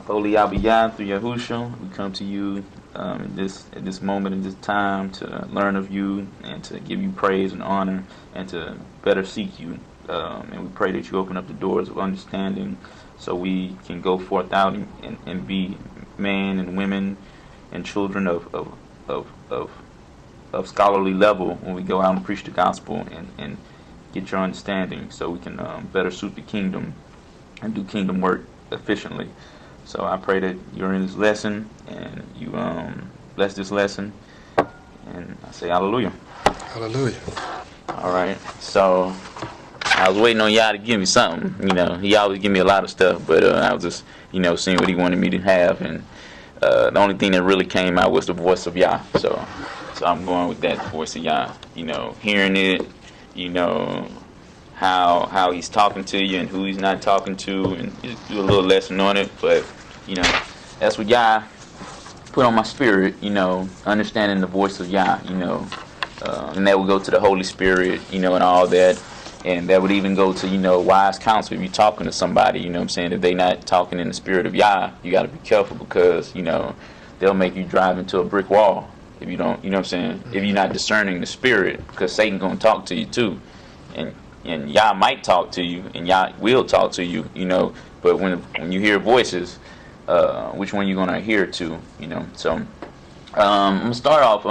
Holy Abiyah through Yahushua, we come to you at this moment, in this time, to learn of you and to give you praise and honor and to better seek you. And we pray that you open up the doors of understanding so we can go forth out and be men and women and children of scholarly level when we go out and preach the gospel and get your understanding so we can better suit the kingdom and do kingdom work efficiently. So I pray that you're in this lesson and you bless this lesson, and I say hallelujah. Hallelujah. All right. So I was waiting on y'all to give me something. You know, he always give me a lot of stuff, but I was just, seeing what he wanted me to have, and the only thing that really came out was the voice of Yah. So I'm going with that voice of Yah. Hearing it, how he's talking to you and who he's not talking to, and just do a little lesson on it. But that's what Yah put on my spirit. Understanding the voice of Yah. And that would go to the Holy Spirit. And all that, and that would even go to wise counsel. If you're talking to somebody, if they not talking in the spirit of Yah, you got to be careful, because they'll make you drive into a brick wall if you don't. If you're not discerning the spirit, because Satan gonna talk to you too, and Yah might talk to you, and Yah will talk to you, but when you hear voices, which one you gonna adhere to, So I'm gonna start off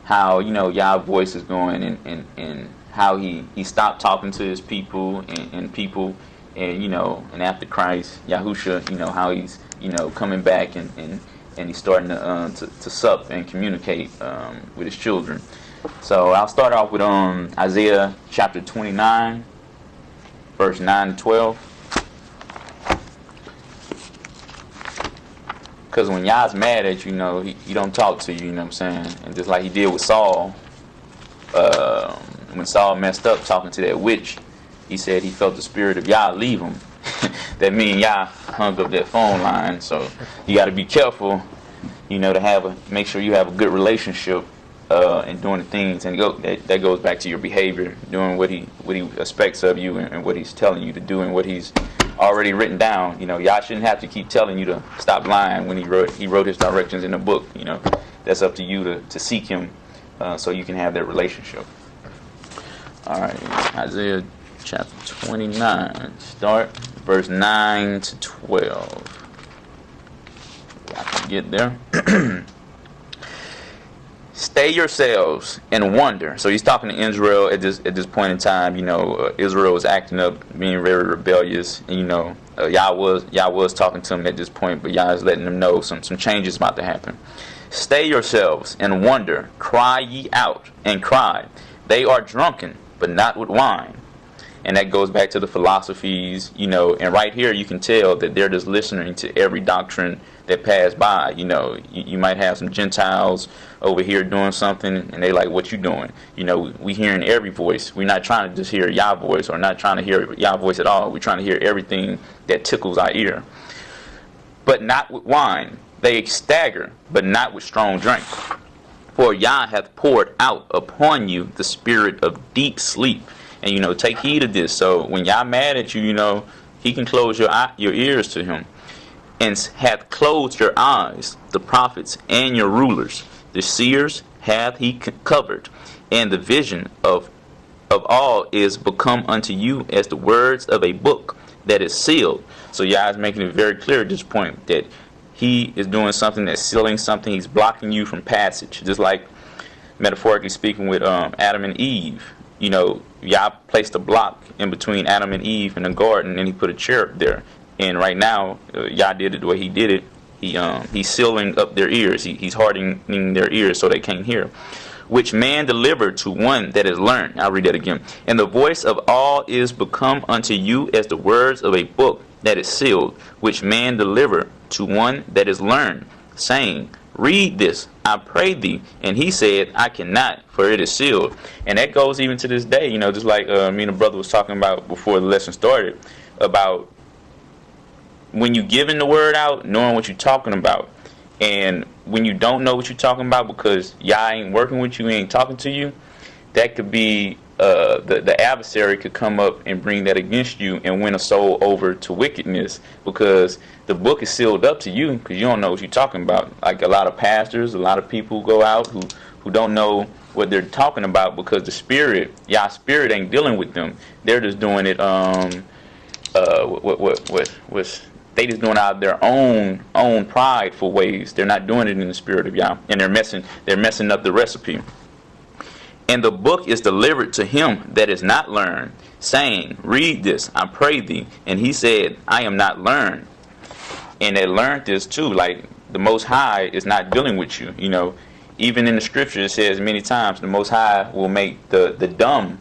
how Yah voice is going, and how he stopped talking to his people and people, and after Christ, Yahusha, how he's coming back and he's starting to sup and communicate with his children. So I'll start off with Isaiah chapter 29, verse 9 to 12. Because when Yah's mad at you, he don't talk to you, And just like he did with Saul, when Saul messed up talking to that witch, he said he felt the spirit of Yah leave him. That means Yah hung up that phone line. So you got to be careful, to make sure you have a good relationship and doing the things, and that goes back to your behavior, doing what he expects of you, and what he's telling you to do, and what he's already written down. Yah shouldn't have to keep telling you to stop lying when he wrote his directions in the book. That's up to you to seek him, so you can have that relationship. All right, Isaiah chapter 29, start verse 9 to 12. I can get there. Stay yourselves and wonder. So he's talking to Israel at this point in time. Israel was acting up, being very rebellious. And, Yah was talking to him at this point, but Yah is letting them know some changes about to happen. Stay yourselves and wonder. Cry ye out and cry. They are drunken, but not with wine. And that goes back to the philosophies, and right here you can tell that they're just listening to every doctrine that passed by. You might have some Gentiles over here doing something, and they like, what you doing? We hearing every voice. We're not trying to just hear Yah voice, or not trying to hear Yah voice at all. We're trying to hear everything that tickles our ear. But not with wine. They stagger, but not with strong drink. For Yah hath poured out upon you the spirit of deep sleep. And take heed of this. So when Yah mad at you, he can close your ears to him. And hath closed your eyes, the prophets and your rulers. The seers hath he covered. And the vision of all is become unto you as the words of a book that is sealed. So Yah is making it very clear at this point that he is doing something, that's sealing something. He's blocking you from passage. Just like, metaphorically speaking, with Adam and Eve. Yah placed a block in between Adam and Eve in the garden, and he put a cherub there. And right now, Yah did it the way he did it. He's sealing up their ears. He's hardening their ears so they can't hear. Which man delivered to one that is learned. I'll read that again. And the voice of all is become unto you as the words of a book that is sealed. Which man delivered to one that is learned, saying, read this, I pray thee. And he said, I cannot, for it is sealed. And that goes even to this day, just like me and the brother was talking about before the lesson started, about when you giving the word out, knowing what you're talking about. And when you don't know what you're talking about because Yah ain't working with you, he ain't talking to you, that could be the adversary could come up and bring that against you and win a soul over to wickedness, because the book is sealed up to you, because you don't know what you're talking about. Like a lot of pastors, a lot of people go out who don't know what they're talking about, because the spirit, Yah's spirit ain't dealing with them. They're just doing it they just doing it out of their own prideful ways. They're not doing it in the spirit of Yah, and they're messing up the recipe. And the book is delivered to him that is not learned, saying, read this, I pray thee. And he said, I am not learned. And they learned this too. Like, the Most High is not dealing with you. You know, even in the scripture it says many times the Most High will make the dumb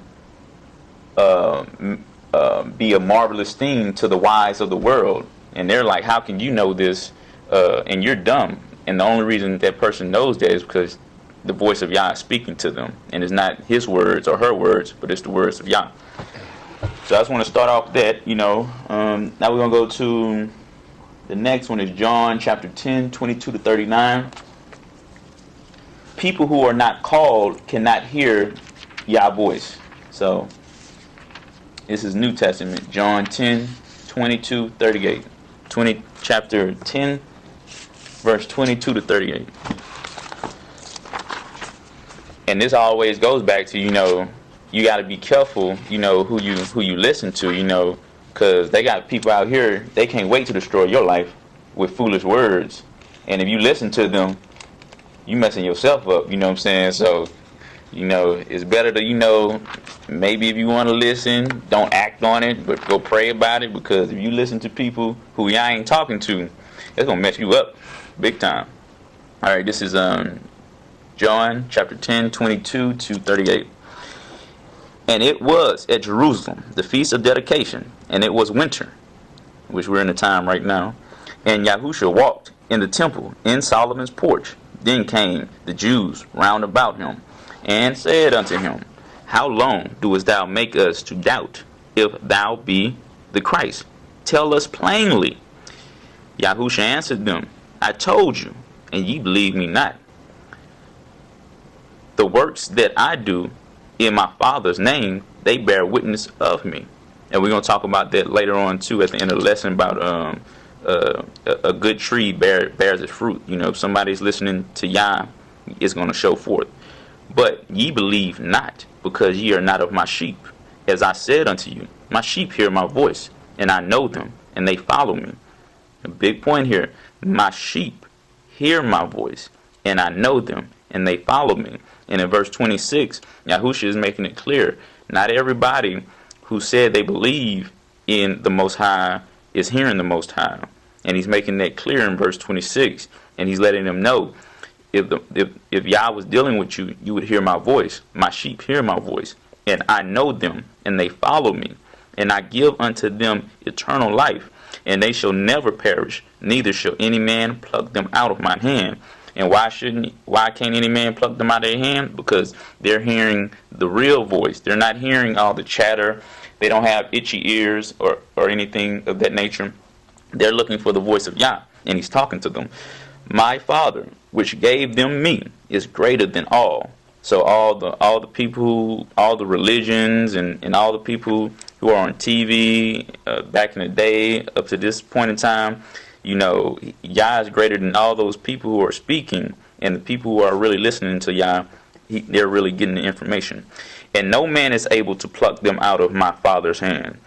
be a marvelous thing to the wise of the world. And they're like, how can you know this and you're dumb? And the only reason that person knows that is because the voice of Yah is speaking to them, and it's not his words or her words, but it's the words of Yah. So I just want to start off with that, you know. Now we're going to go to the next one. Is John chapter 10, 22 to 39. People who are not called cannot hear Yah's voice. So this is New Testament, John 10, 22, 38. Chapter 10, verse 22 to 38. And this always goes back to, you know, you got to be careful, you know, who you listen to, you know, because they got people out here, they can't wait to destroy your life with foolish words. And if you listen to them, you messing yourself up, you know what I'm saying? So, you know, it's better to, you know, maybe if you want to listen, don't act on it, but go pray about it, because if you listen to people who y'all ain't talking to, it's going to mess you up big time. All right, this is John chapter 10, 22 to 38. And it was at Jerusalem, the feast of dedication, and it was winter, which we're in the time right now. And Yahusha walked in the temple in Solomon's porch. Then came the Jews round about him, and said unto him, How long doest thou make us to doubt, if thou be the Christ? Tell us plainly. Yahusha answered them, I told you, and ye believe me not. The works that I do in my Father's name, they bear witness of me. And we're going to talk about that later on too, at the end of the lesson, about a good tree bears its fruit. You know, if somebody's listening to Yah, it's going to show forth. But ye believe not, because ye are not of my sheep. As I said unto you, my sheep hear my voice, and I know them, and they follow me. A big point here. My sheep hear my voice, and I know them, and they follow me. And in verse 26, Yahusha is making it clear, not everybody who said they believe in the Most High is hearing the Most High. And he's making that clear in verse 26. And he's letting them know, if Yah was dealing with you, you would hear my voice. My sheep hear my voice, and I know them, and they follow me. And I give unto them eternal life, and they shall never perish, neither shall any man pluck them out of my hand. And why can't any man pluck them out of their hand? Because they're hearing the real voice. They're not hearing all the chatter. They don't have itchy ears or anything of that nature. They're looking for the voice of Yah, and he's talking to them. My Father, which gave them me, is greater than all. So all the people, all the religions, and all the people who are on TV back in the day up to this point in time, you know, Yah is greater than all those people who are speaking, and the people who are really listening to Yah, they're really getting the information. And no man is able to pluck them out of my Father's hand.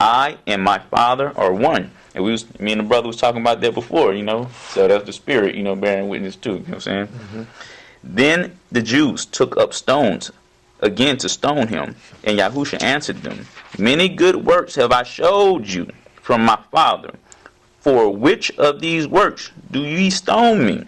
I and my Father are one. And me and the brother was talking about that before, you know. So that's the Spirit, you know, bearing witness too, you know what I'm saying? Mm-hmm. Then the Jews took up stones again to stone him. And Yahusha answered them, Many good works have I showed you from my Father. For which of these works do ye stone me?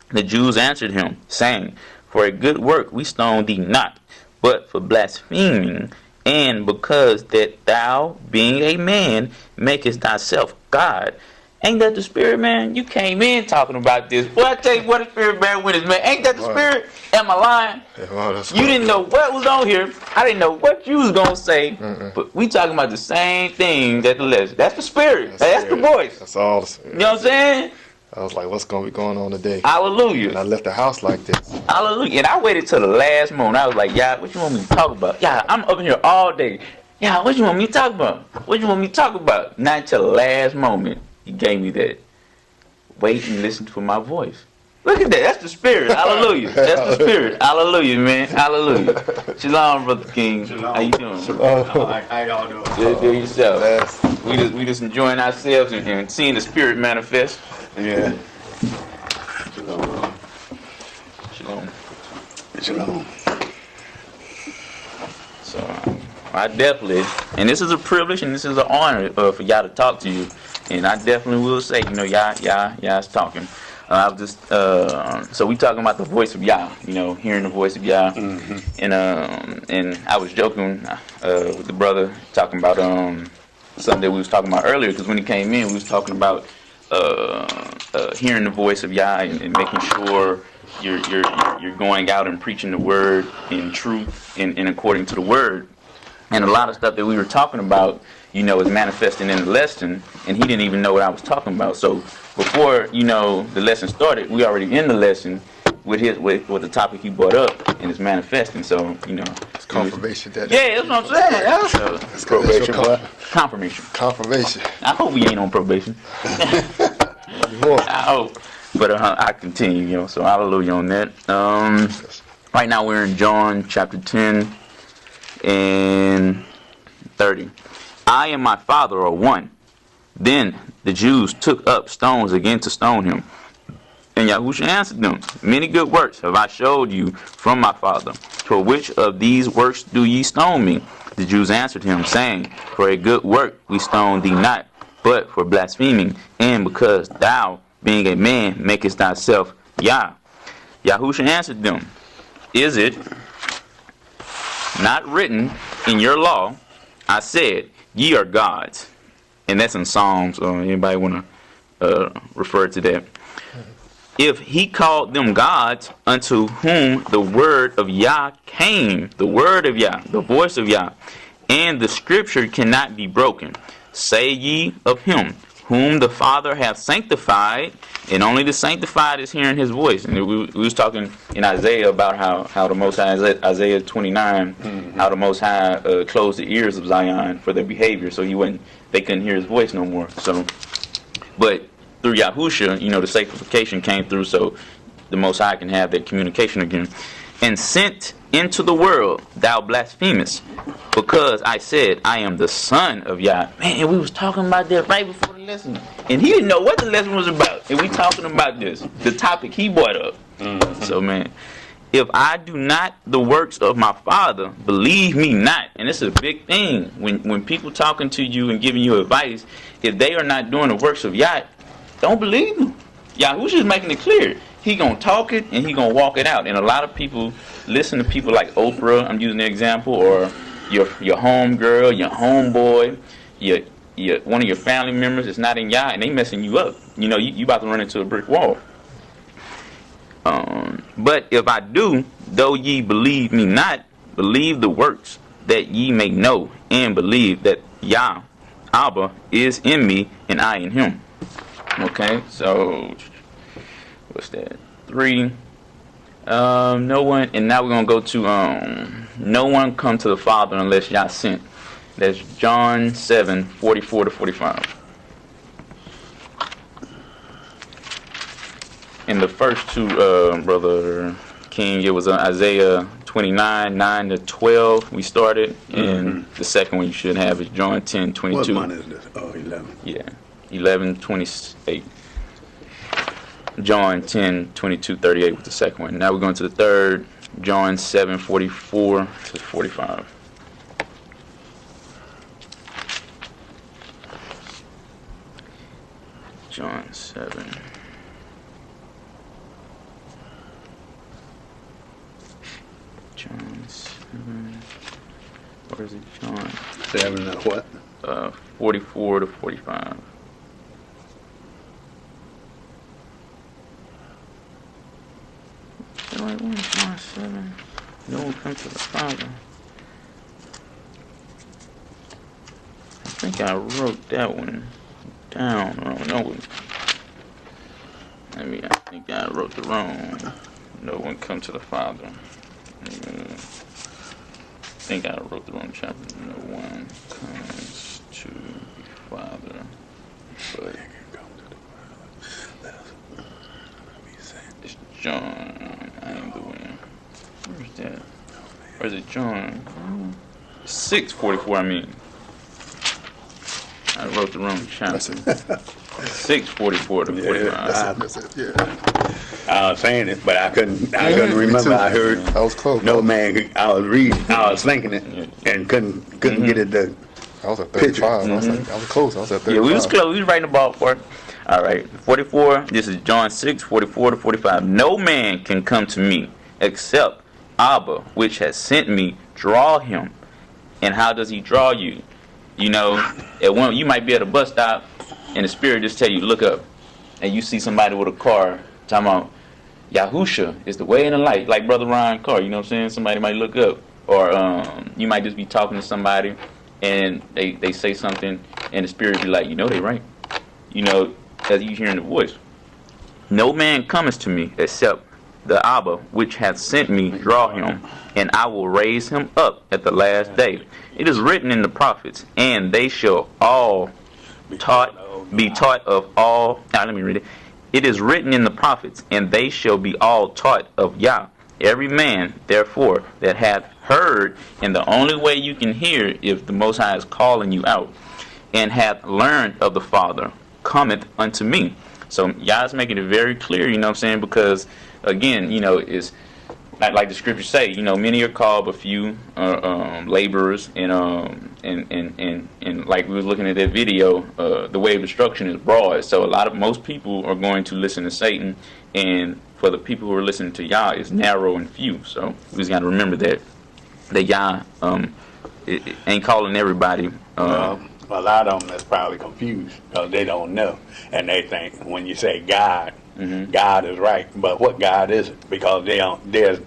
The Jews answered him, saying, For a good work we stone thee not, but for blaspheming, and because that thou, being a man, makest thyself God. Ain't that the Spirit, man? You came in talking about this. Boy, I tell you what, the Spirit bear witness, man. Ain't that the Spirit? Am I lying? You didn't know what was on here. I didn't know what you was going to say. But we talking about the same thing that the lesson. That's the Spirit. That's the voice. That's all the Spirit. You know what I'm saying? I was like, what's going to be going on today? Hallelujah. And I left the house like this. Hallelujah. And I waited till the last moment. I was like, yeah, what you want me to talk about? Yeah, I'm up in here all day. Yeah, what you want me to talk about? What you want me to talk about? Not until the last moment, he gave me that. Wait and listen for my voice. Look at that. That's the spirit. Hallelujah. That's the spirit. Hallelujah, man. Hallelujah. Shalom, Brother King. Shalom. How you doing? How y'all doing? Good, do yourself. That's, We just enjoying ourselves and seeing the spirit manifest. yeah. Shalom. Shalom. So I definitely, and this is a privilege and this is an honor for y'all to talk to you. And I definitely will say, y'all's talking. I was just, so we talking about the voice of Yah, hearing the voice of Yah. Mm-hmm. And I was joking with the brother talking about something that we was talking about earlier, because when he came in, we was talking about hearing the voice of Yah and making sure you're going out and preaching the word in truth and according to the word. And a lot of stuff that we were talking about, is manifesting in the lesson, and he didn't even know what I was talking about. So before, the lesson started, we already in the lesson with the topic he brought up, and it's manifesting. So, It's confirmation that. Yeah, that's what I'm saying. Yeah. So, It's probation. confirmation. Confirmation. I hope we ain't on probation. I hope. But I continue, so hallelujah on that. Right now we're in John chapter 10 and 30. I and my Father are one. Then the Jews took up stones again to stone him. And Yahushua answered them, many good works have I showed you from my Father. For which of these works do ye stone me? The Jews answered him, saying, for a good work we stone thee not, but for blaspheming, and because thou, being a man, makest thyself Yah. Yahushua answered them, is it not written in your law, I said, ye are gods? And that's in Psalms. Anybody want to refer to that? If he called them gods, unto whom the word of Yah came, the word of Yah, the voice of Yah, and the scripture cannot be broken, say ye of him, whom the Father hath sanctified, and only the sanctified is hearing his voice. And we was talking in Isaiah about how the Most High, Isaiah 29, how the Most High closed the ears of Zion for their behavior, so they couldn't hear his voice no more. So, but through Yahushua, the sanctification came through, so the Most High can have that communication again. And sent into the world thou blasphemest, because I said, I am the Son of Yah. Man, we was talking about that right before the lesson. And he didn't know what the lesson was about. And we talking about this, the topic he brought up. Mm-hmm. So, man, if I do not the works of my Father, believe me not. And it's a big thing. When people talking to you and giving you advice, if they are not doing the works of Yah, don't believe them. Yahushua is making it clear. He gonna talk it and he gonna walk it out. And a lot of people listen to people like Oprah, I'm using the example, or your home girl, your homeboy, your one of your family members is not in Yah, and they messing you up. You about to run into a brick wall. But if I do, though ye believe me not, believe the works, that ye may know and believe that Yah, Abba, is in me and I in him. Okay, so what's that? 3. No one, and now we're gonna go to no one come to the Father unless Yah sent. That's John 7:44 to 45. In the first two, Brother King, it was Isaiah 29, 9 to 12. We started, and the second one you should have is John 10:22. What month is this? Oh, 11. Yeah, 11:28. John 10:22, 38 was the second one. Now we're going to the third, John 7:44 to 45. John 7. John 7. Where is it? John 7 and what? 44 to 45. The right one, John 7. No one comes to the Father. I think I wrote that one down. I don't know. I mean, I think I wrote the wrong. No one come to the Father. I think I wrote the wrong chapter. No one comes to the Father, but it's John. I am the one. Where's that? Or is it John? 6:44. I mean, I wrote the wrong chapter. That's it. 6:44 to 45. That's it. Yeah. I was saying it, but I couldn't remember. too. I heard I was close. no man. I was reading. I was thinking it and couldn't get it to. I was at 35. I was close. I was at 35. Yeah, we was close. We was right in the ballpark. All right, 44. This is John 6:44 to 45. No man can come to me except Abba, which has sent me, draw him. And how does he draw you? You know, you might be at a bus stop, and the Spirit just tell you, look up, and you see somebody with a car talking about Yahusha is the way and the light, like Brother Ryan Carr. You know what I'm saying? Somebody might look up, or you might just be talking to somebody, and they say something, and the Spirit be like, you know, they right. You know, as you hearing the voice. No man cometh to me except the Abba which hath sent me, draw him, and I will raise him up at the last day. It is written in the prophets, and they shall all be taught of all. Now let me read it. It is written in the prophets, and they shall be all taught of Yah. Every man, therefore, that hath heard, and the only way you can hear if the Most High is calling you out, and hath learned of the Father, cometh unto me. So Yah's making it very clear, you know what I'm saying? Because again, you know, it's like the scriptures say, you know, many are called, but few laborers, and like we was looking at that video, the way of destruction is broad. So most people are going to listen to Satan, and for the people who are listening to Yah, it's narrow and few. So we just got to remember that Yah it ain't calling everybody. A lot of them is probably confused because they don't know, and they think when you say God, God is right, but what God is it? Because there's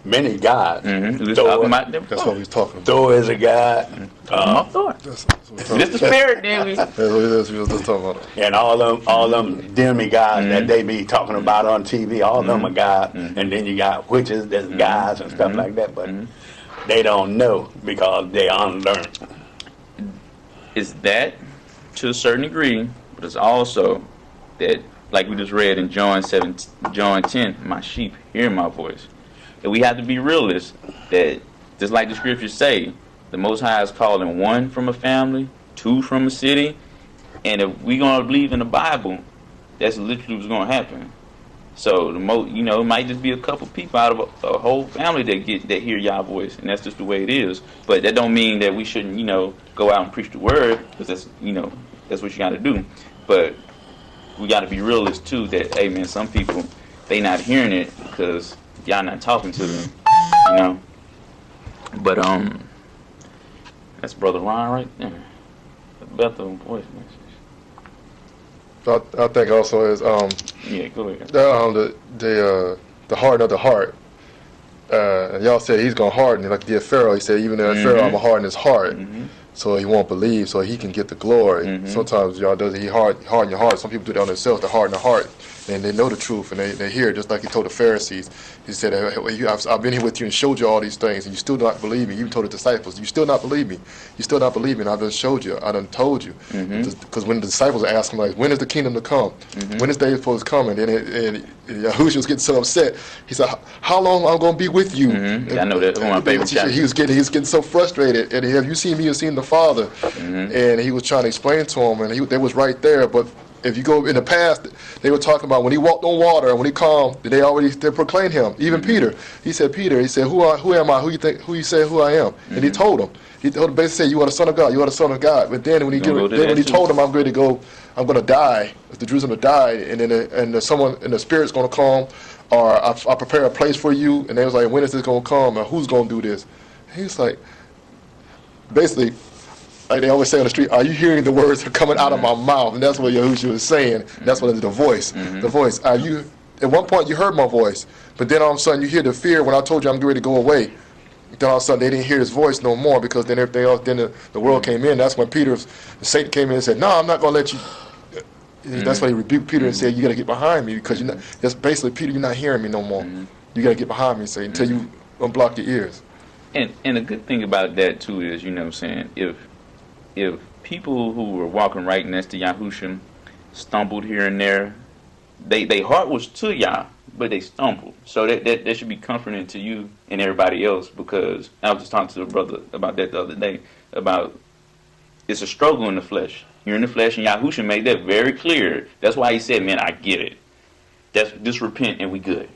many gods. That's what he's talking about. Thor is a god. That's what we're talking Just the spirit, then we. That's what we was just talking about. And all them demigods that they be talking about on TV, all of them are gods. And then you got witches that's gods and stuff like that, but they don't know because they unlearned. It's that to a certain degree, but it's also that, like we just read in John 10, my sheep hear my voice. And we have to be realists that, just like the scriptures say, the Most High is calling one from a family, two from a city, and if we're going to believe in the Bible, that's literally what's going to happen. So it might just be a couple people out of a whole family that hear Yah's voice, and that's just the way it is. But that don't mean that we shouldn't, go out and preach the word, because that's what you got to do. But we got to be realists too. That hey man, some people they not hearing it because y'all not talking to them, But that's Brother Ron right there. Bethel voice message. I think also is Yeah, go ahead. the harden of the heart. And y'all said he's gonna harden it like he did Pharaoh. He said even though Pharaoh, I'm gonna harden his heart, so he won't believe, so he can get the glory. Sometimes y'all does he harden your heart. Some people do that on themselves to harden the heart, and they know the truth and they hear it. Just like he told the Pharisees, he said, I've been here with you and showed you all these things, and you still not believe me. You even told the disciples, you still not believe me. You still not believe me, and I done showed you. I done told you. Because when the disciples asked him, like, when is the kingdom to come? When is day supposed to come? And Yahushua was getting so upset. He said, how long am I going to be with you? Yeah, I know that. One of my favorite chapters. He was getting so frustrated. And have you seen me? You've seen the Father. And he was trying to explain to him, and they was right there. But if you go in the past, they were talking about when he walked on water and when he calmed, they proclaimed him. Even Peter, he said, who am I? Who you say who I am? And he told him. He basically said, you are the Son of God. You are the Son of God. But then when he told him, I'm going to die. The Jerusalem to die, and then someone in the Spirit's going to come, or I prepare a place for you. And they was like, when is this going to come? And who's going to do this? And he's like, basically, like they always say on the street, are you hearing the words that are coming out of my mouth? And that's what Yahushua was saying. That's what the voice. The voice. At one point you heard my voice, but then all of a sudden you hear the fear when I told you I'm ready to go away. Then all of a sudden they didn't hear his voice no more, because then everything else, then the world came in. That's when Satan came in and said, no, I'm not going to let you. That's why he rebuked Peter and said, "You got to get behind me because you're not." That's basically, Peter, you're not hearing me no more. You got to get behind me, say, until you unblock your ears. And the good thing about that too is, you know what I'm saying, if people who were walking right next to Yahushua stumbled here and there, they heart was to Yah, but they stumbled. So that should be comforting to you and everybody else, because I was just talking to the brother about that the other day, about it's a struggle in the flesh. You're in the flesh, and Yahushua made that very clear. That's why he said, man, I get it. Just repent and we good.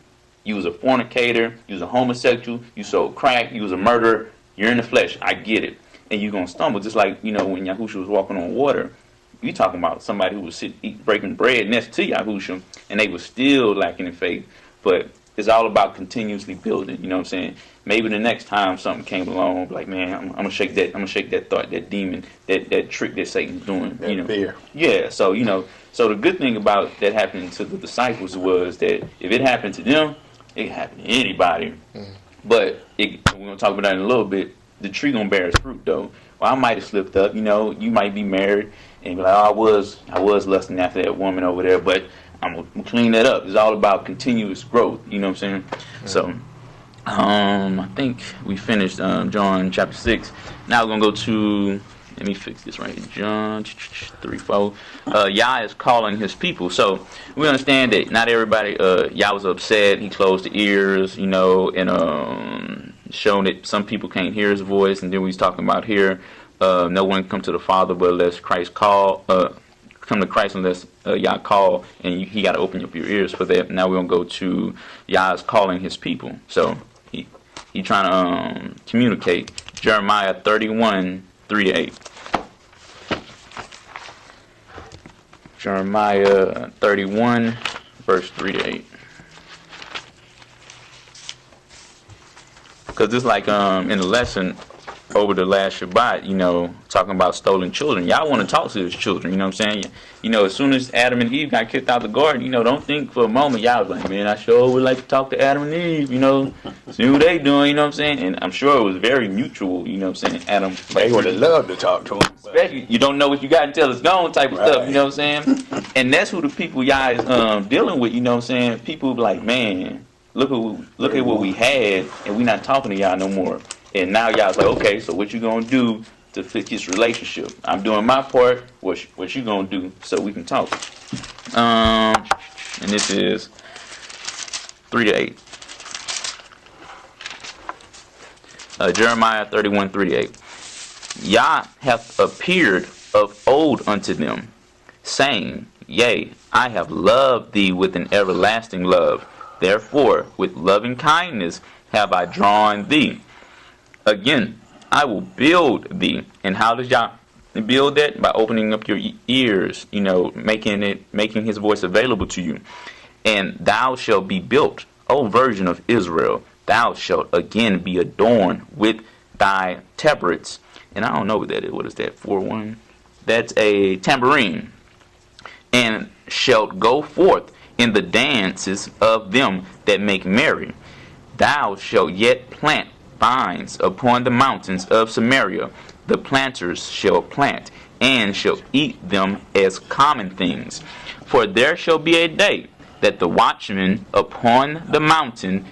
You was a fornicator, you was a homosexual, you sold crack, you was a murderer. You're in the flesh. I get it. And you're going to stumble, just like, you know, when Yahushua was walking on water. You talking about somebody who was breaking bread next to Yahushua, and they were still lacking in faith. But it's all about continuously building. You know what I'm saying? Maybe the next time something came along, like, man, I'm gonna shake that thought, that demon, that trick that Satan's doing. That you know, fear. Yeah. So you know, so the good thing about that happening to the disciples was that if it happened to them, it could happen to anybody. But we're gonna talk about that in a little bit. The tree gonna bear its fruit, though. Well, I might have slipped up. You know, you might be married and be like, oh, I was lusting after that woman over there, but I'm gonna clean that up. It's all about continuous growth. You know what I'm saying? So, I think we finished John chapter 6. Now we're gonna go to. Let me fix this right here. John 3:4. Yah is calling his people. So we understand that not everybody. Yah was upset. He closed the ears, you know, and shown that some people can't hear his voice. And then we was talking about here, no one can come to the Father but unless Christ call. Come to Christ unless Yah call, and he got to open up your ears for that. Now we're gonna go to Yah is calling his people. So he trying to communicate. Jeremiah 31:3-8. Jeremiah 31, verse 3-8. Because it's like in the lesson over the last Shabbat, you know, talking about stolen children. Y'all want to talk to his children, you know what I'm saying? You know, as soon as Adam and Eve got kicked out the garden, you know, don't think for a moment y'all was like, man, I sure would like to talk to Adam and Eve, you know, see what they doing, you know what I'm saying? And I'm sure it was very mutual, you know what I'm saying? Adam, They would have loved to talk to him. especially, you don't know what you got until it's gone type of stuff, you know what I'm saying? And that's who the people y'all is dealing with, you know what I'm saying? People be like, man, look at what we had, and we not talking to y'all no more. And now y'all's like, okay, so what you gonna do to fix this relationship? I'm doing my part. What you gonna do so we can talk? And this is 3-8. Jeremiah 31:3-8. Yah hath appeared of old unto them, saying, Yea, I have loved thee with an everlasting love. Therefore, with loving kindness have I drawn thee. Again, I will build thee. And how does Yah build that? By opening up your ears, you know, making his voice available to you. And thou shalt be built, O virgin of Israel. Thou shalt again be adorned with thy tabrets. And I don't know what that is. What is that? 4-1? That's a tambourine. And shalt go forth in the dances of them that make merry. Thou shalt yet plant vines upon the mountains of Samaria. The planters shall plant, and shall eat them as common things. For there shall be a day that the watchman upon the mountain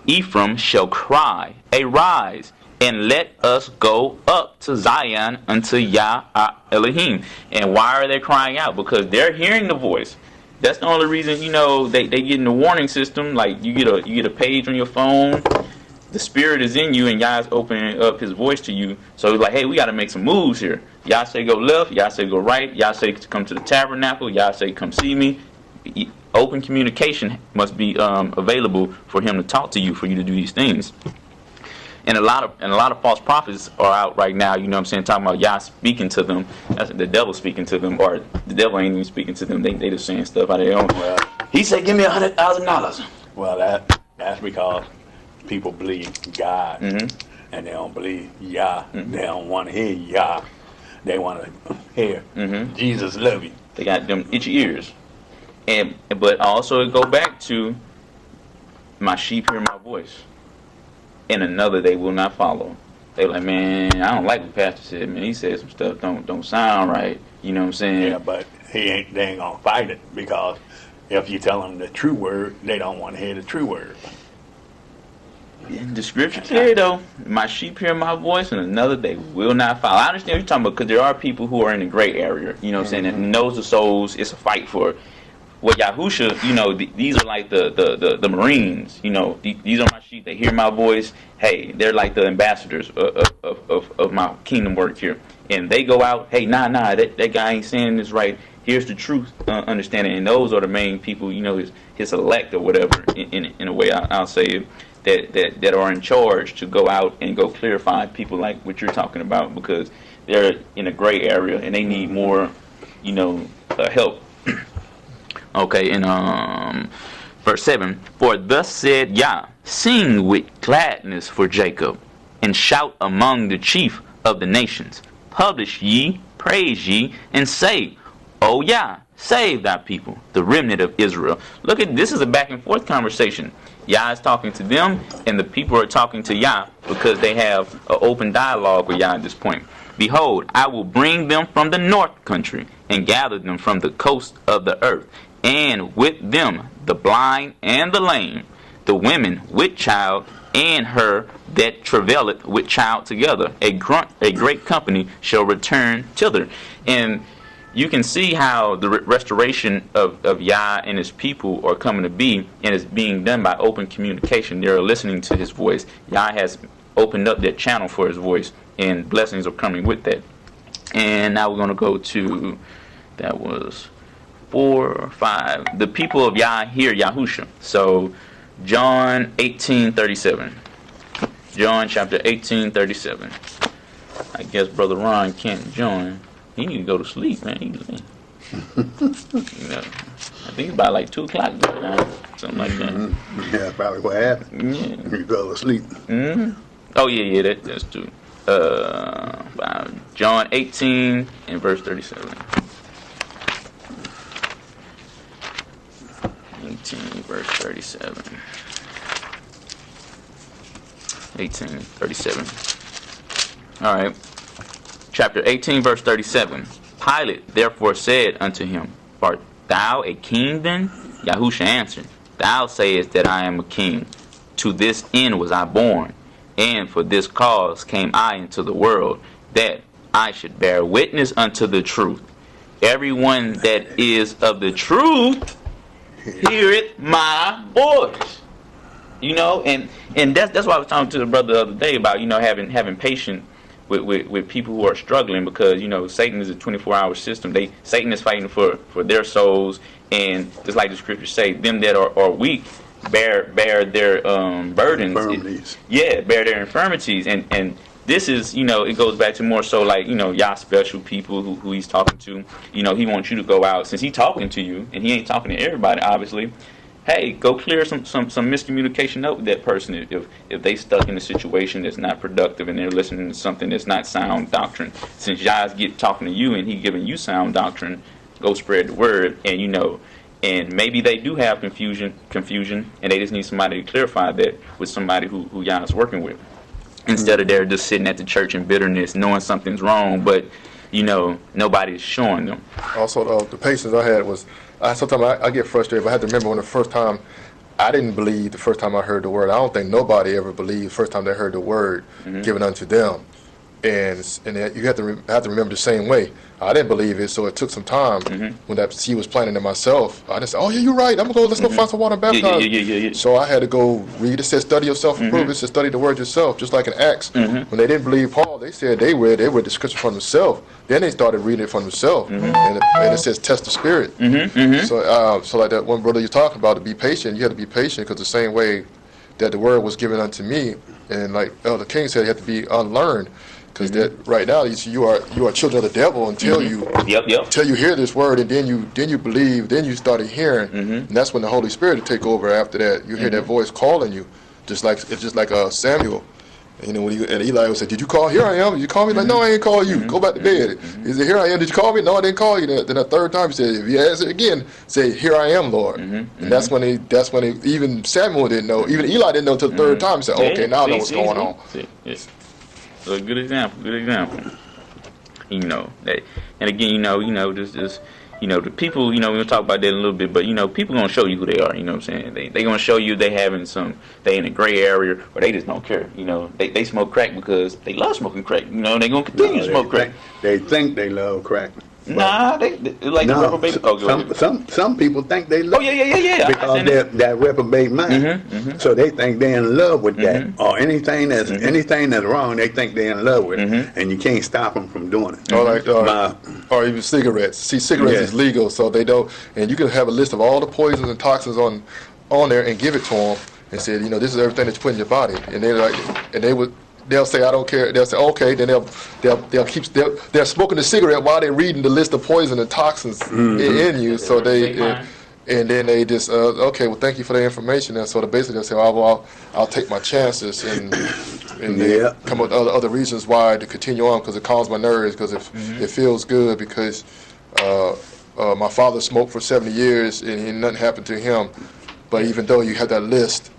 Ephraim shall cry, Arise, and let us go up to Zion unto Yah Elohim. And why are they crying out? Because they're hearing the voice. That's the only reason, you know, they get in the warning system. Like you get a page on your phone. The spirit is in you, and Yah's opening up his voice to you. So he's like, hey, we got to make some moves here. Yah say go left. Yah say go right. Yah say come to the tabernacle. Yah say come see me. Open communication must be available for him to talk to you, for you to do these things. And a lot of false prophets are out right now, you know what I'm saying, talking about Yah speaking to them. That's the devil speaking to them, or the devil ain't even speaking to them. They just saying stuff out of their own. Well, he said, give me $100,000. well, that's because people believe God, and they don't believe Yah. They don't want to hear Yah. They want to hear Jesus love you. They got them itchy ears. But also it go back to my sheep hear my voice, and another they will not follow. They like, man, I don't like what Pastor said. Man, he said some stuff don't sound right. You know what I'm saying? Yeah, but They ain't gonna fight it, because if you tell them the true word, they don't want to hear the true word. The scripture clear though. My sheep hear my voice, and another they will not follow. I understand what you're talking about, because there are people who are in the gray area. You know what I'm saying? And knows the souls. It's a fight for. Well, Yahusha, you know, these are like the Marines. You know, these are my sheep. They hear my voice. Hey, they're like the ambassadors of my kingdom work here. And they go out. Hey, nah, that guy ain't saying this right. Here's the truth, understanding. And those are the main people. You know, his elect or whatever. In a way, I'll say it. That are in charge to go out and go clarify people like what you're talking about, because they're in a gray area and they need more, you know, help. Okay, in verse 7, for thus said Yah, sing with gladness for Jacob, and shout among the chief of the nations. Publish ye, praise ye, and say, O Yah, save thy people, the remnant of Israel. Look at this, is a back and forth conversation. Yah is talking to them, and the people are talking to Yah, because they have an open dialogue with Yah at this point. Behold, I will bring them from the north country, and gather them from the coast of the earth, and with them the blind and the lame, the women with child, and her that travaileth with child together. A great company shall return thither. And you can see how the restoration of Yah and his people are coming to be, and it's being done by open communication. They're listening to his voice. Yah has opened up that channel for his voice, and blessings are coming with that. And now we're going to go to, that was 4 or 5. The people of Yah hear Yahusha. So John 18:37. John chapter 18:37. I guess Brother Ron can't join. He need to go to sleep, man. You know, I think it's about like 2 o'clock now, something like that. Mm-hmm. Yeah, probably what happened. Yeah. You go to sleep. Mm-hmm. Oh yeah, that's true. John 18 and verse 37. 18 verse 37. 18:37. All right. Chapter 18, verse 37. Pilate therefore said unto him, art thou a king then? Yahusha answered, thou sayest that I am a king. To this end was I born, and for this cause came I into the world, that I should bear witness unto the truth. Everyone that is of the truth heareth my voice. You know, and that's why I was talking to the brother the other day about, you know, having patience with people who are struggling, because, you know, Satan is a 24-hour system. Satan is fighting for their souls, and just like the scriptures say, them that are weak bear their burdens. Infirmities. Bear their infirmities, and this is, you know, it goes back to more so like, you know, Yah special people who he's talking to. You know, he wants you to go out, since he's talking to you, and he ain't talking to everybody, obviously. Hey, go clear some miscommunication up with that person if they stuck in a situation that's not productive and they're listening to something that's not sound doctrine. Since Yah's talking to you and he giving you sound doctrine, go spread the word. And, you know, and maybe they do have confusion, and they just need somebody to clarify that with somebody who Yah's working with. Instead of they're just sitting at the church in bitterness, knowing something's wrong, but, you know, nobody's showing them. Also, the patience I had was, sometimes I get frustrated, but I had to remember when the first time I didn't believe the first time I heard the word. I don't think nobody ever believed the first time they heard the word given unto them. And you have to remember the same way. I didn't believe it, so it took some time. When that seed was planted in myself, I just said, oh yeah, you're right. Let's go find some water and baptize. Yeah. So I had to go read. It said, study yourself and prove. It said, study the word yourself. Just like in Acts, when they didn't believe Paul, they said they read the scripture from themselves. Then they started reading it from themselves, and it says, test the spirit. So like that one brother you're talking about, to be patient, you have to be patient, because the same way that the word was given unto me, and like Elder King said, you have to be unlearned. Because that right now you are children of the devil until you hear this word, and then you believe, then you started hearing, and that's when the Holy Spirit will take over. After that, you hear that voice calling you, just like Samuel. And, you know, and Eli would say, "Did you call? Here I am. Did you call me?" Like, no, I ain't call you. Go back to bed. He said, "Here I am. Did you call me?" No, I didn't call you. Then the third time he said, "If you ask it again, say, here I am, Lord." And that's when even Samuel didn't know. Even Eli didn't know until the third time. He said, "Okay, now I know what's going on." So a good example. You know that, and again, you know, just You know, the people, you know, we'll talk about that in a little bit, but, you know, people going to show you who they are, you know what I'm saying? They going to show you they in a gray area, or they just don't care. You know, they smoke crack because they love smoking crack. You know, they going to continue to smoke crack. They think they love crack. Nah, they like the reprobate. Some people think they love. Oh, yeah. Because they're that reprobate mind. So they think they're in love with that, or anything that's wrong, they think they're in love with it, and you can't stop them from doing it. Or even cigarettes. See, cigarettes is legal, so they don't. And you can have a list of all the poisons and toxins on there and give it to them and say, you know, this is everything that you put in your body, and they'll say, I don't care. They'll say, okay. Then they're smoking the cigarette while they're reading the list of poison and toxins in you. So and then they just, okay, well, thank you for the information. And so basically they'll say, oh, well, I'll take my chances, and they come up with other reasons why to continue on, because it calms my nerves, because it feels good, because my father smoked for 70 years and nothing happened to him. But even though you have that list.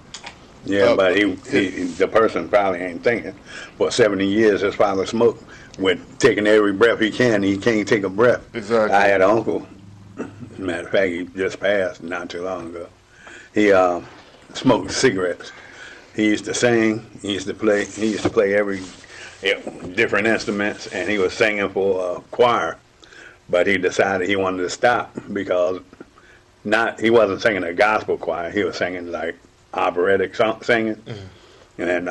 Yeah, but the person probably ain't thinking. For 70 years, his father smoked with taking every breath he can. He can't take a breath. Exactly. I had an uncle. As a matter of fact, he just passed not too long ago. He smoked cigarettes. He used to sing. He used to play every different instruments, and he was singing for a choir. But he decided he wanted to stop because he wasn't singing a gospel choir. He was singing like operatic singing, and then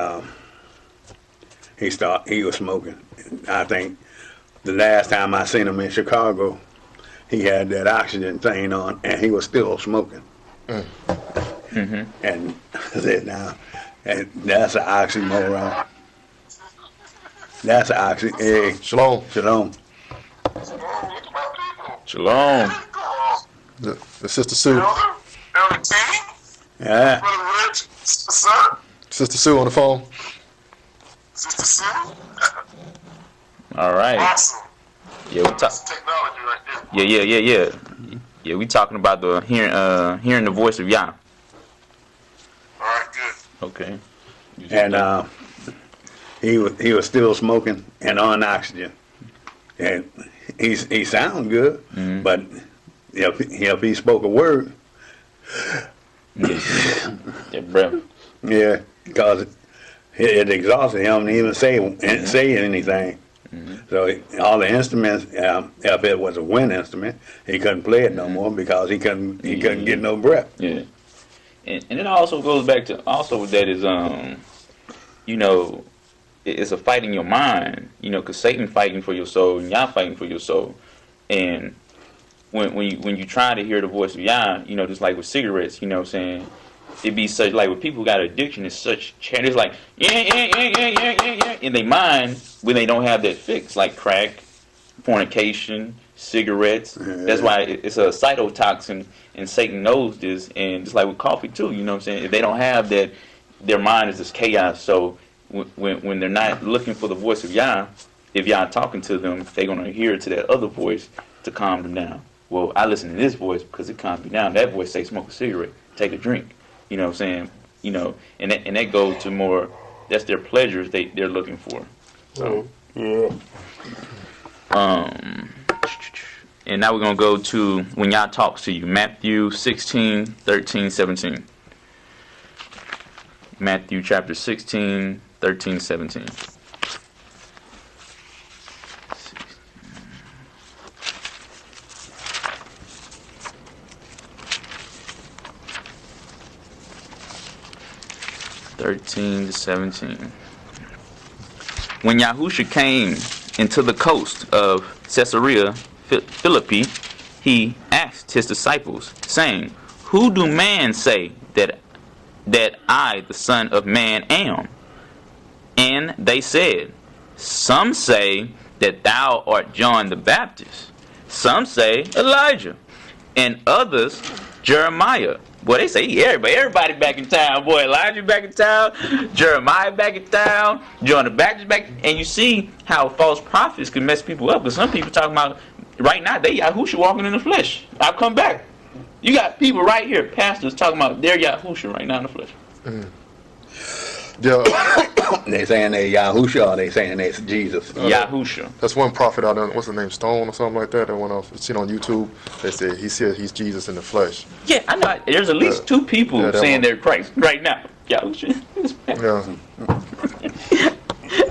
he was smoking. I think the last time I seen him in Chicago, he had that oxygen thing on, and he was still smoking. And I said, now, and that's an oxymoron. That's an oxymoron. Shalom. The Sister Sue. Yeah. Brother Rich, Sister Sister Sue on the phone. Sister Sue. All right. Awesome. Yeah, we talk. That's technology right there. Yeah. Yeah, we talking about the hearing the voice of Yah. All right, good. Okay. And he was still smoking and on oxygen, and he sounded good, but if he spoke a word, That breath. yeah, because it exhausted him to even say anything. So all the instruments, if it was a wind instrument, he couldn't play it no more because he couldn't get no breath. Yeah. And it also goes back to that is you know, it's a fight in your mind, you know, because Satan fighting for your soul and Yah fighting for your soul. And when you try to hear the voice of Yah, you know, just like with cigarettes, you know what I'm saying, it be such, like when people got addiction, it's such, it's like, yeah, in their mind when they don't have that fix, like crack, fornication, cigarettes. That's why it's a cytotoxin, and Satan knows this, and just like with coffee too, you know what I'm saying, if they don't have that, their mind is just chaos. So when they're not looking for the voice of Yah, if Yah talking to them, they're going to hear to that other voice to calm them down. Well, I listen to this voice because it calms me down. That voice say smoke a cigarette, take a drink. You know what I'm saying? You know, and that goes to more, that's their pleasures they're looking for. So, and now we're going to go to when Yah talks to you. Matthew 16, 13, 17. Matthew chapter 16, 13, 17. (13 to 17). When Yahusha came into the coast of Caesarea Philippi, he asked his disciples, saying, "Who do man say that I, the Son of Man, am?" And they said, "Some say that thou art John the Baptist, some say Elijah, and others Jeremiah." Boy, they say everybody back in town. Boy, Elijah back in town, Jeremiah back in town, John the Baptist back. And you see how false prophets can mess people up. Because some people talking about, right now, they Yahusha walking in the flesh. I'll come back. You got people right here, pastors, talking about they're Yahusha right now in the flesh. Yeah, They saying they Yahusha, or they saying they Jesus. Yahusha. That's one prophet out there. What's his name? Stone or something like that. That went off. Seen on YouTube. They said he's Jesus in the flesh. Yeah, I know. There's at least two people yeah, that saying one. they're Christ right now. Yahusha. Yeah.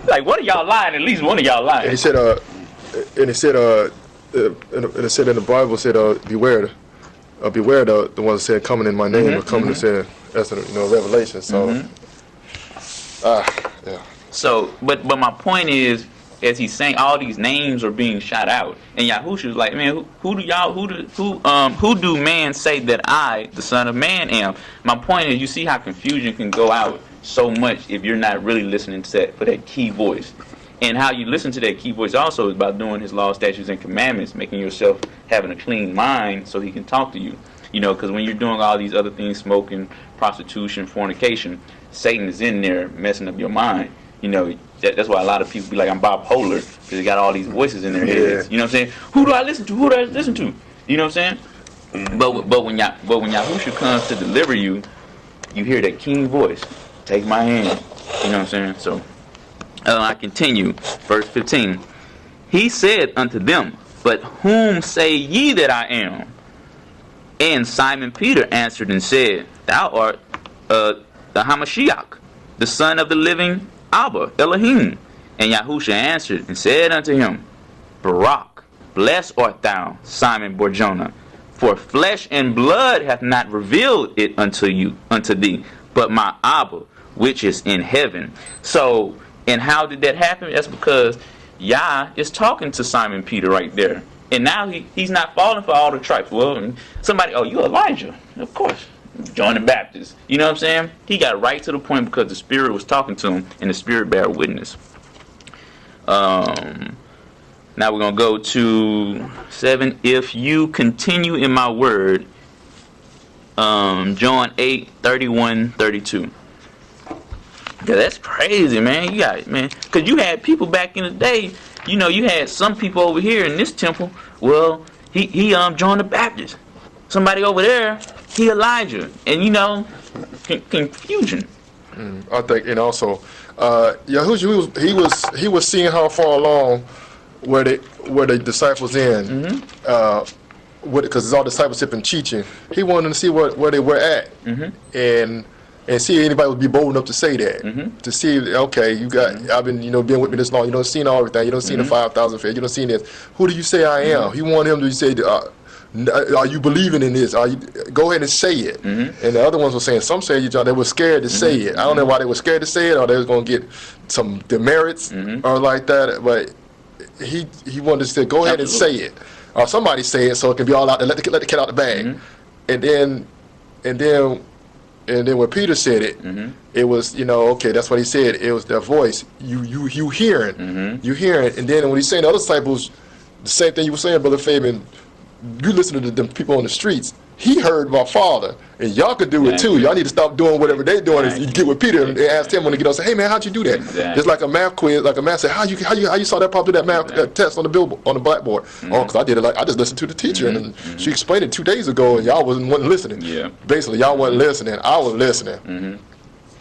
Like, one of y'all lying. At least one of y'all lying. And he said, and it said in the Bible, said, beware the one that said coming in my name, or coming to say, that's Revelation. So, yeah. So, but my point is, as he's saying, all these names are being shot out, and Yahushua's like, man, who do man say that I, the Son of Man, am? My point is, you see how confusion can go out so much if you're not really listening to for that key voice. And how you listen to that key voice also is by doing his law, statutes, and commandments, making yourself having a clean mind so he can talk to you. Because when you're doing all these other things, smoking, prostitution, fornication, Satan is in there messing up your mind. That's why a lot of people be like, I'm bipolar, because they got all these voices in their heads. You know what I'm saying? Who do I listen to? Who do I listen to? You know what I'm saying? But when Yahusha comes to deliver you, you hear that keen voice. Take my hand. You know what I'm saying? So I continue. Verse 15. He said unto them, but whom say ye that I am? And Simon Peter answered and said, Thou art the Hamashiach, the son of the living Abba, Elohim. And Yahusha answered and said unto him, Barak, blessed art thou, Simon Barjona, for flesh and blood hath not revealed it unto thee, but my Abba, which is in heaven. So, and how did that happen? That's because Yah is talking to Simon Peter right there. And now he's not falling for all the tribes. Well, somebody, you Elijah. Of course. John the Baptist. You know what I'm saying? He got right to the point because the Spirit was talking to him, and the Spirit bare witness. Now we're going to go to 7. If you continue in my word, John 8:31-32. Yeah, that's crazy, man. You got it, man. Because you had people back in the day, you had some people over here in this temple. Well, he John the Baptist. Somebody over there, he Elijah. And, confusion. I think, and also, Yahusha, he was seeing how far along where the disciples in, because it's all discipleship and teaching. He wanted to see where they were at, and see anybody would be bold enough to say that, to see, okay, you got, I've been, being with me this long, you don't seen everything, you don't seen the 5,000 fed, you don't seen this. Who do you say I am? He wanted him to say, are you believing in this? Go ahead and say it. And the other ones were saying, some say they were scared to say it. I don't know why they were scared to say it, or they was going to get some demerits or like that. But he wanted to say, go ahead and say it, or somebody say it so it can be all out there. Let the cat out the bag. And then when Peter said it, it was, okay, that's what he said. It was their voice. You hearing, you hearing. And then when he's saying the other disciples, the same thing you were saying, Brother Fabian. You listen to the people on the streets. He heard my Father, and y'all could do it too. Y'all need to stop doing whatever they're doing. You get with Peter and ask him when they get on. Say, hey man, how'd you do that? It's like a math quiz. Like a math say, how you saw that pop do that math test on the blackboard? Oh, because I did it. I just listened to the teacher, and she explained it 2 days ago, and y'all wasn't listening. Yeah. Basically, y'all wasn't listening. I was listening.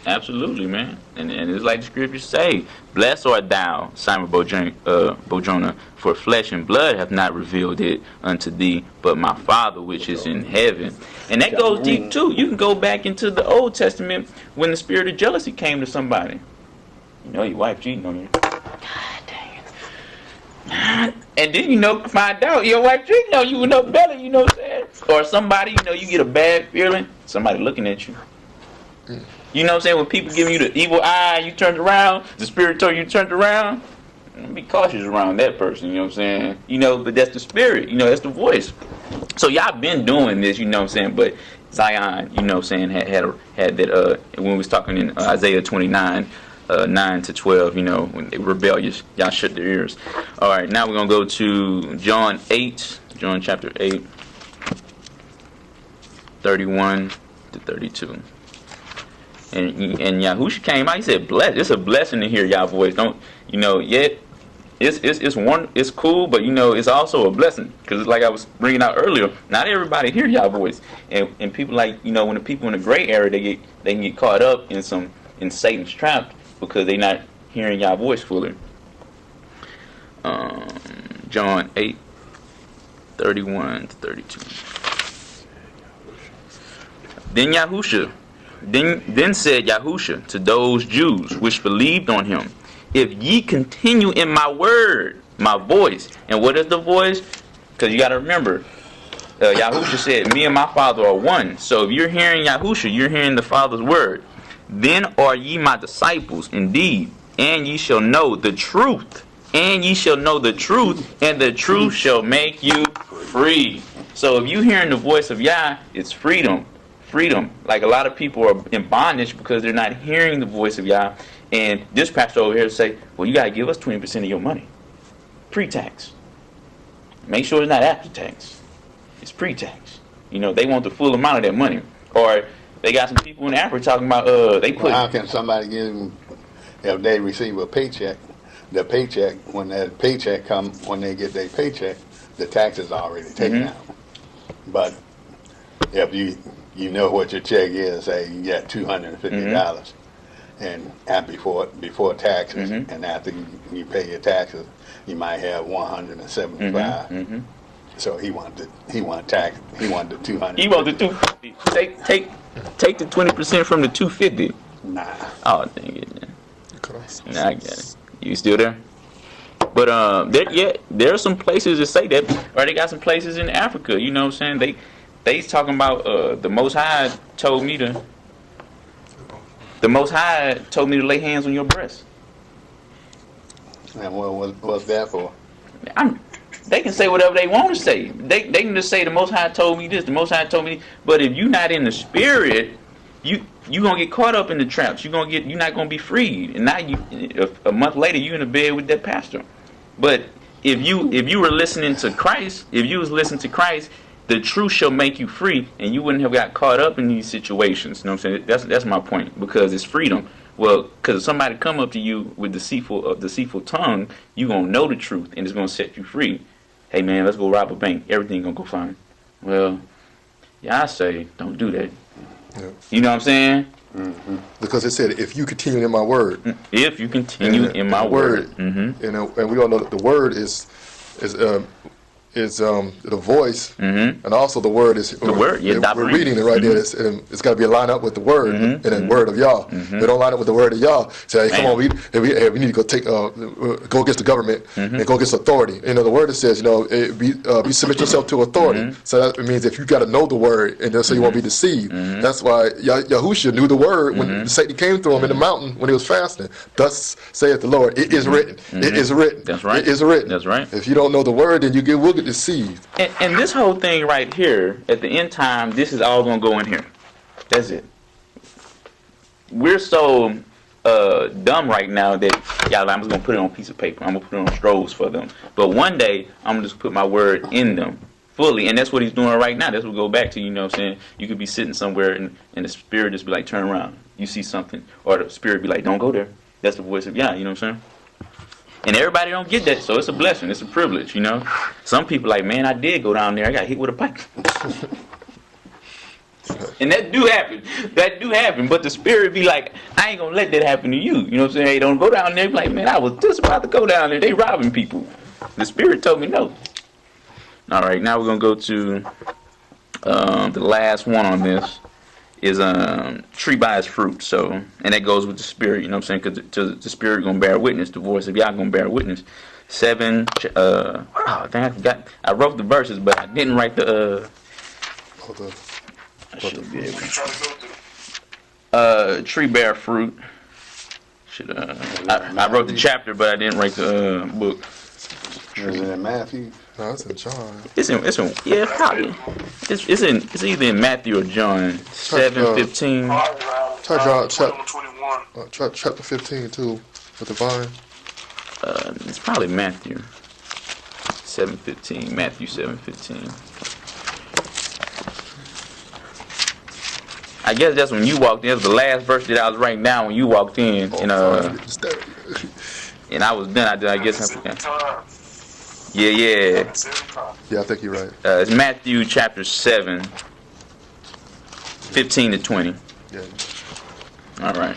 Absolutely, man. And it's like the scriptures say, blessed art thou, Simon Barjona, for flesh and blood have not revealed it unto thee, but my Father which is in heaven. And that goes deep too. You can go back into the Old Testament when the spirit of jealousy came to somebody. Your wife cheating on you. God dang it. And then find out your wife cheating on you with no belly, you know what I'm saying? Or somebody, you get a bad feeling, somebody looking at you. You know what I'm saying? When people giving you the evil eye, you turned around, the spirit told you turned around, be cautious around that person, you know what I'm saying? But that's the spirit, that's the voice. So y'all been doing this, you know what I'm saying? But Zion, you know what I'm saying, had that, when we was talking in Isaiah 29, 9-12, when they were rebellious, y'all shut their ears. All right, now we're going to go to John chapter 8, 31-32. And Yahusha came out. He said, "Bless. It's a blessing to hear y'all voice. Don't yet? It's cool, but it's also a blessing because like I was bringing out earlier, not everybody hear y'all voice, and people like when the people in the gray area they can get caught up in Satan's trap because they're not hearing Yah's voice fully. John 8:31-32. Then said Yahusha to those Jews which believed on him, if ye continue in my word, my voice. And what is the voice? Because you got to remember, Yahusha said, me and my Father are one. So if you're hearing Yahusha, you're hearing the Father's word. Then are ye my disciples indeed, and ye shall know the truth. And ye shall know the truth, and the truth shall make you free. So if you're hearing the voice of Yah, it's freedom. Freedom. Like a lot of people are in bondage because they're not hearing the voice of Yah. And this pastor over here say, well, you got to give us 20% of your money. Pre-tax. Make sure it's not after tax. It's pre-tax. You know, they want the full amount of that money. Or they got some people in Africa talking about, they put... Well, how can somebody give them, if they receive a paycheck, the paycheck, when that paycheck come, when they get their paycheck, the tax is already taken out. But if you know what your check is, say you get $250, and before taxes, and after you pay your taxes, you might have 175. So he wanted the 200. He wanted the 250. Take the 20% from the 250. Nah. Oh, dang it. Nah, I get it. You still there? But there are some places that say that, or they got some places in Africa. You know what I'm saying? They talking about the Most High told me to. The Most High told me to lay hands on your breast. And what's that for? They can say whatever they want to say. They can just say the Most High told me this. The Most High told me. But if you're not in the spirit, you gonna get caught up in the traps. You're not gonna be freed. And now a month later you in the bed with that pastor. But if you were listening to Christ, if you was listening to Christ, the truth shall make you free, and you wouldn't have got caught up in these situations. You know what I'm saying? That's my point, because it's freedom. Well, because if somebody come up to you with deceitful tongue, you gonna know the truth, and it's gonna set you free. Hey man, let's go rob a bank. Everything gonna go fine. Well, yeah, I say don't do that. Yeah. You know what I'm saying? Because it said, if you continue in my word. If you continue in my word. And we all know that the word is the voice, and also the word is the word. Yeah, we're reading it right there. It's got to be lined up with the word and the word of Yah. If they don't line up with the word of Yah, say, hey, come on, we need to go go against the government and go against authority. You know, the word that says, be submit yourself to authority. So that means if you got to know the word, and so you won't be deceived. That's why Yahusha knew the word when Satan came to him in the mountain when he was fasting. Thus saith the Lord, it is written. It is written. That's right. It is written. That's right. If you don't know the word, then will get deceived. And this whole thing right here, at the end time, this is all going to go in here. That's it. We're so dumb right now that, I'm just going to put it on a piece of paper. I'm going to put it on scrolls for them. But one day, I'm going to just put my word in them fully. And that's what he's doing right now. That's what we go back to, you know what I'm saying? You could be sitting somewhere and the spirit just be like, turn around. You see something. Or the spirit be like, don't go there. That's the voice of Yah, you know what I'm saying? And everybody don't get that, so it's a blessing. It's a privilege, you know. Some people like, man, I did go down there. I got hit with a pipe. And that do happen. That do happen. But the spirit be like, I ain't going to let that happen to you. You know what I'm saying? Hey, don't go down there. Be like, man, I was just about to go down there. They robbing people. The spirit told me no. All right, now we're going to go to the last one on this. Is tree by its fruit. So, and that goes with the spirit, you know what I'm saying? Because the spirit gonna bear witness, the voice of Yah gonna bear witness. 7. I forgot. I wrote the verses, but I didn't write the. I should be able. Tree bear fruit. I wrote the chapter, but I didn't write the book. Is it in Matthew? No, it's in John. It's probably. It's either in Matthew or John. 7:15. Chapter 15 too, with the vine. It's probably Matthew. 7:15. Matthew 7:15. I guess that's when you walked in. That's the last verse that I was writing down when you walked in. And I was done. I guess I forgot. Yeah. Yeah, I think you're right. It's Matthew chapter 7, 15 to 20. Yeah. All right.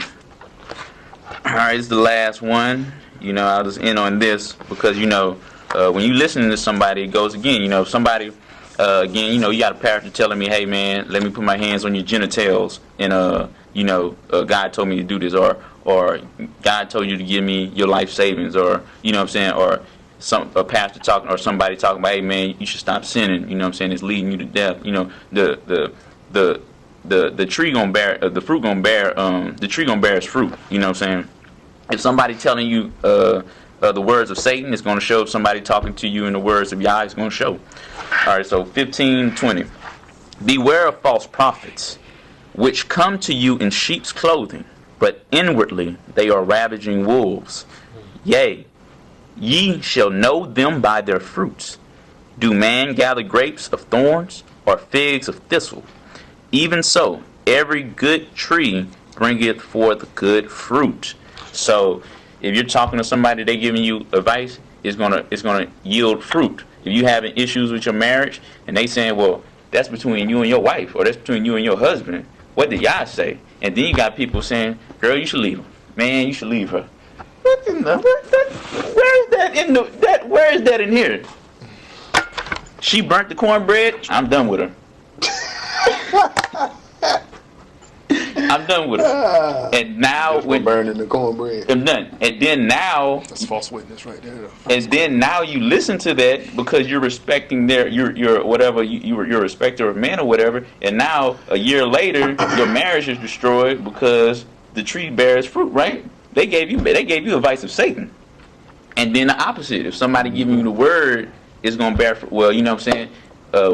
right, it's the last one. I'll just end on this because when you listening to somebody, it goes again. If somebody again, you got a pastor telling me, hey man, let me put my hands on your genitals, and God told me to do this, or God told you to give me your life savings, or what I'm saying, or a pastor talking, or somebody talking about, hey man, you should stop sinning, what I'm saying, it's leading you to death. The tree gonna bear, the fruit gonna bear, the tree gonna bear its fruit. What I'm saying. If somebody telling you the words of Satan, it's gonna show. If somebody talking to you in the words of Yah, it's gonna show. All right, so 15:20. Beware of false prophets, which come to you in sheep's clothing, but inwardly they are ravaging wolves. Yea, ye shall know them by their fruits. Do man gather grapes of thorns, or figs of thistle? Even so, every good tree bringeth forth good fruit. So, if you're talking to somebody, they giving you advice, it's gonna yield fruit. If you having issues with your marriage, and they saying, well, that's between you and your wife, or that's between you and your husband, what did y'all say? And then you got people saying, girl, you should leave him. Man, you should leave her. What in the, where is that in here? She burnt the cornbread, I'm done with her. I'm done with her. And now when burning the cornbread, I'm done. And then now that's false witness right there. And then now you listen to that because you're respecting your whatever you're a respecter of man or whatever. And now a year later, your marriage is destroyed because the tree bears fruit. Right? They gave you advice of Satan. And then the opposite. If somebody giving you the word, it's gonna bear fruit. Well, you know what I'm saying.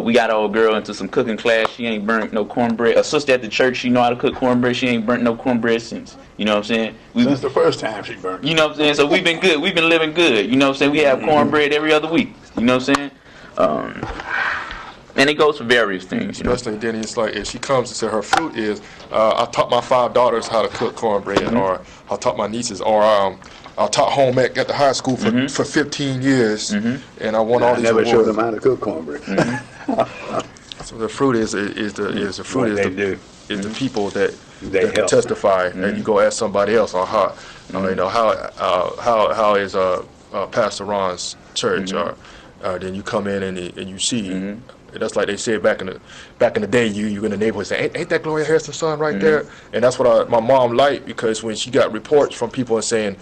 We got an old girl into some cooking class. She ain't burnt no cornbread. A sister at the church, she know how to cook cornbread. She ain't burnt no cornbread since. You know what I'm saying? Since the first time she burnt. You know what I'm saying? So we've been good. We've been living good. You know what I'm saying? We have cornbread every other week. You know what I'm saying? And it goes for various things. Especially then it's like if she comes and says her fruit is, I taught my 5 daughters how to cook cornbread, or I taught my nieces, or I taught home ec at the high school for 15 years, and I won all these never awards. showed them how to cook cornbread. So the fruit is the people that help. testify, and you go ask somebody else on how how is Pastor Ron's church, or then you come in and you see. That's like they said back in the day. You in the neighborhood say, ain't that Gloria Harrison's son right there? And that's what my mom liked, because when she got reports from people and saying,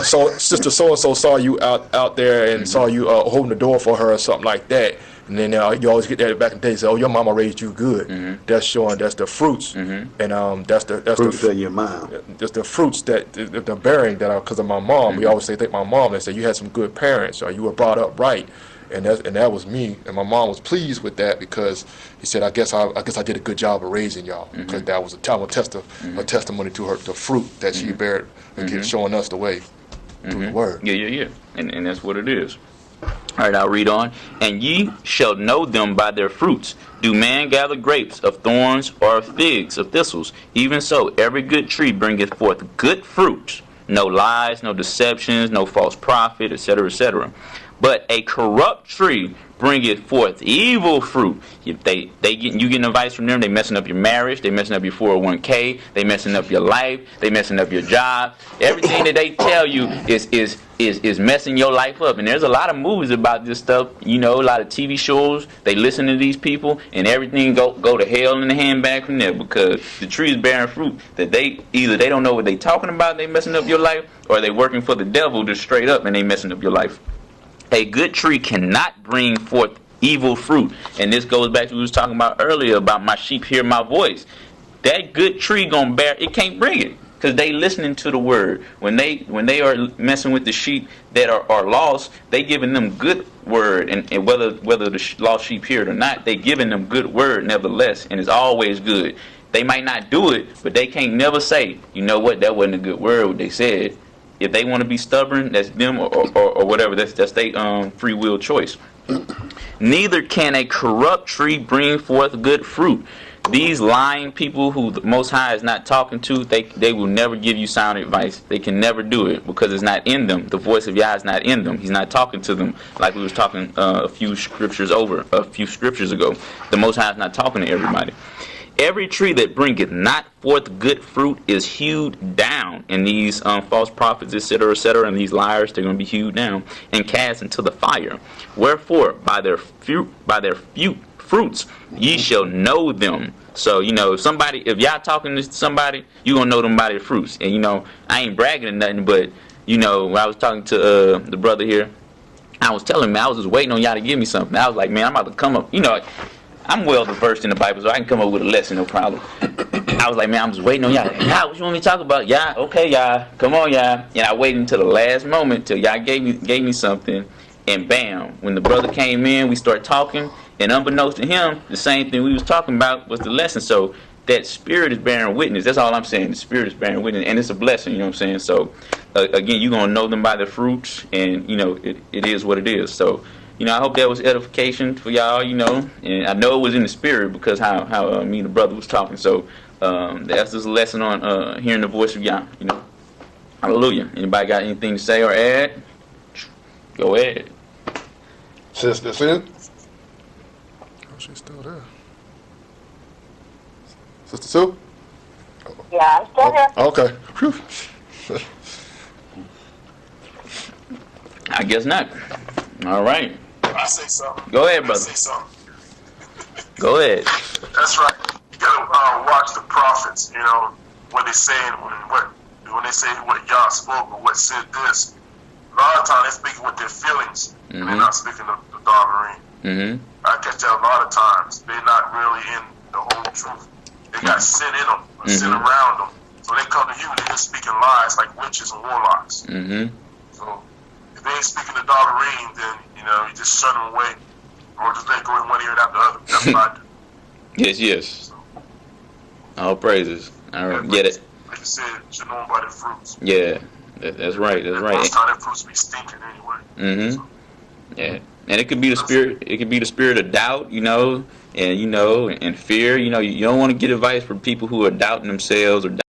sister so and so saw you out there and saw you holding the door for her or something like that. And then you always get that back in the day. Say, "Oh, your mama raised you good." That's showing. That's the fruits, and that's the fruits of your mom. That's the fruits that the bearing that because of my mom. We always say, "Thank my mom." They say you had some good parents, or you were brought up right, and that was me. And my mom was pleased with that, because he said, "I guess I did a good job of raising y'all," because that was a testimony to her, the fruit that she bared, showing us the way through the word. Yeah, and that's what it is. All right, I'll read on. And ye shall know them by their fruits. Do man gather grapes of thorns, or of figs of thistles? Even so, every good tree bringeth forth good fruit. No lies, no deceptions, no false prophet, etc., etc. But a corrupt tree bringeth forth evil fruit. If you getting advice from them, they messing up your marriage, they messing up your 401k, they messing up your life, they messing up your job. Everything that they tell you is messing your life up. And there's a lot of movies about this stuff, a lot of TV shows. They listen to these people, and everything go to hell in the handbag from there, because the tree is bearing fruit that they don't know what they talking about, they messing up your life, or they working for the devil just straight up and they messing up your life. A good tree cannot bring forth evil fruit. And this goes back to what we was talking about earlier about my sheep hear my voice. That good tree gonna bear, it can't bring it, because they listening to the word. When they are messing with the sheep that are lost, they giving them good word, and whether the lost sheep hear it or not, they giving them good word nevertheless, and it's always good. They might not do it, but they can't never say, you know what, that wasn't a good word what they said. If they want to be stubborn, that's them, or whatever. That's their free will choice. Neither can a corrupt tree bring forth good fruit. These lying people who the Most High is not talking to, they will never give you sound advice. They can never do it, because it's not in them. The voice of Yah is not in them. He's not talking to them, like we was talking a few scriptures ago. The Most High is not talking to everybody. every tree that bringeth not forth good fruit is hewed down, and these false prophets, etc., and these liars, they're going to be hewed down and cast into the fire. Wherefore, by their fruits, ye shall know them. So, if y'all talking to somebody, you gonna know them by their fruits. And I ain't bragging or nothing, but when I was talking to the brother here, I was telling him, man, I was just waiting on y'all to give me something. I was like, man, I'm about to come up. I'm well versed in the Bible, so I can come up with a lesson, no problem. I was like, man, I'm just waiting on y'all. Y'all, what you want me to talk about? Yeah, okay, y'all. Come on, y'all. And I waited until the last moment till y'all gave me something. And bam, when the brother came in, we started talking. And unbeknownst to him, the same thing we was talking about was the lesson. So that spirit is bearing witness. That's all I'm saying. The spirit is bearing witness. And it's a blessing, you know what I'm saying? So, again, you're going to know them by their fruits. And, it is what it is. So, I hope that was edification for y'all, and I know it was in the spirit because how me and the brother was talking. So that's just a lesson on hearing the voice of Yah, Hallelujah. Anybody got anything to say or add? Go ahead. Sister Sue? Oh, she's still there. Sister Sue? Yeah, I'm still here. Okay. Whew. I guess not. All right. I say something. Go ahead, I brother. say something. Go ahead. That's right. You gotta watch the prophets. What they say when they say what Yah spoke or what said this. A lot of times they're speaking with their feelings, and they're not speaking the Darmarine. Mm-hmm. I catch that a lot of times. They're not really in the whole truth. They got sin in them, sin around them. So they come to you, they're just speaking lies like witches and warlocks. Mm-hmm. So if they ain't speaking the Darmarine, then you just shut them away, or just let go in one ear and out the other. That's what I do. Yes. All praises. All right. Get it. Like you said, you should know them by their fruits. Yeah. That's right. That's right. Most time their fruits be stinking anyway. Mm-hmm. So, Yeah. And it could be the spirit. It could be the spirit of doubt, and and fear. You don't want to get advice from people who are doubting themselves or